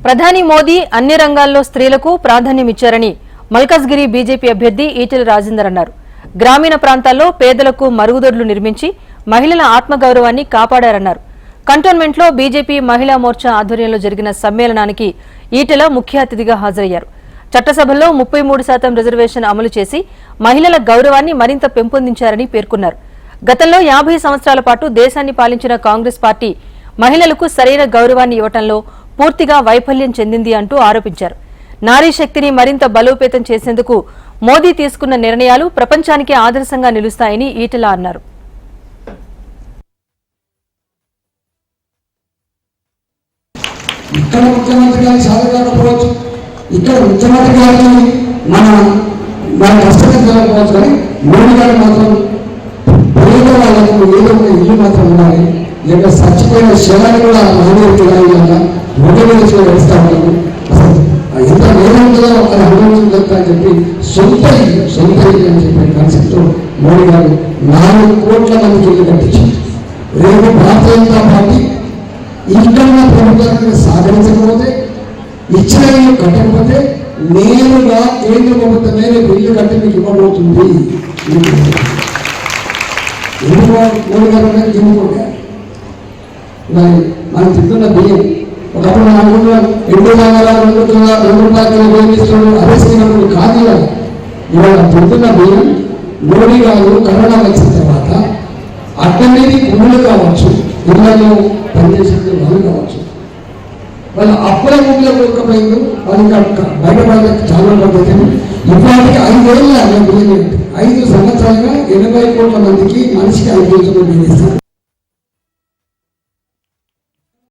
ప్రధాని మోదీ అన్ని రంగాల్లో స్త్రీలకు ప్రాధాన్యమిచ్చారని మల్కజ్గిరి బీజేపీ అభ్యర్థి ఈటెల రాజేందర్ అన్నారు. గ్రామీణ ప్రాంతాల్లో పేదలకు మరుగుదొడ్లు నిర్మించి మహిళల ఆత్మగౌరవాన్ని కాపాడారన్నారు. కంటోన్మెంట్లో బీజేపీ మహిళా మోర్చా ఆధ్వర్యంలో జరిగిన సమ్మేళనానికి ఈటెల ముఖ్య అతిథిగా హాజరయ్యారు. చట్టసభలో 33% రిజర్వేషన్ అమలు చేసి మహిళల గౌరవాన్ని మరింత పెంపొందించారని పేర్కొన్నారు. గతంలో 50 సంవత్సరాల పాటు దేశాన్ని పాలించిన కాంగ్రెస్ పార్టీ మహిళలకు సరైన గౌరవాన్ని ఇవ్వటంలో పూర్తిగా వైఫల్యం చెందింది అంటూ ఆరోపించారు. నారీ శక్తిని మరింత బలోపేతం చేసేందుకు మోదీ తీసుకున్న నిర్ణయాలు ప్రపంచానికి ఆదర్శంగా నిలుస్తాయని ఈటెల అన్నారు. ఇక్కడ ముఖ్యమంత్రి గారు సాధకాకపోవచ్చు, ఇక్కడ ముఖ్యమంత్రి గారిని మన కష్టపడకపోవచ్చు, కానీ మోడీ గారు మాత్రం పేద వాళ్ళకు ఏదో ఇల్లు మాత్రం ఉండాలి, లేక చచ్చిపోయిన శవాన్ని కూడా మానవుడికి మొదటి వేసుకొని వేస్తా ఉంటాము. అసలు ఎంత నేరంతో అది అనుభవించగలుగుతా అని చెప్పి సొంత ఇల్లు అని చెప్పే కాన్సెప్ట్తో మోడీ గారు 4 కోట్ల మందికి ఇల్లు కట్టించారు. రేపు భారతీయ జనతా పార్టీ ఇక్కడ ప్రభుత్వాన్ని సాధించకపోతే, ఇచ్చిన ఇల్లు కట్టకపోతే నేరుగా కేంద్ర ప్రభుత్వమే రేపు ఇల్లు కట్టి మీకు ఇవ్వబోతుంది. మోడీ గారు దిగుకోగా మనం తింటున్న బియ్యం ఒకప్పుడు మనం అనుకుంటున్నాం 2 రూపాయలు ఉపయోగిస్తున్నాడు, అరేసినప్పుడు కాదు. ఇవాళ తింటున్న బియ్యం మోడీ గారు కరోనా వచ్చిన తర్వాత అక్కడి భూములు కావచ్చు, ఇళ్లలో పనిచేసే వాళ్ళు కావచ్చు, వాళ్ళు అప్పుల భూమిలో కొనుక్కపోయింది. వాళ్ళు ఇంకా బయటపడడానికి చాలా పద్ధతి. ఇప్పటికి 5 ఏళ్ళ 5 సంవత్సరాలుగా 80 కోట్ల మందికి మనిషికి 5 రోజులు బియ్యం ఇస్తారు.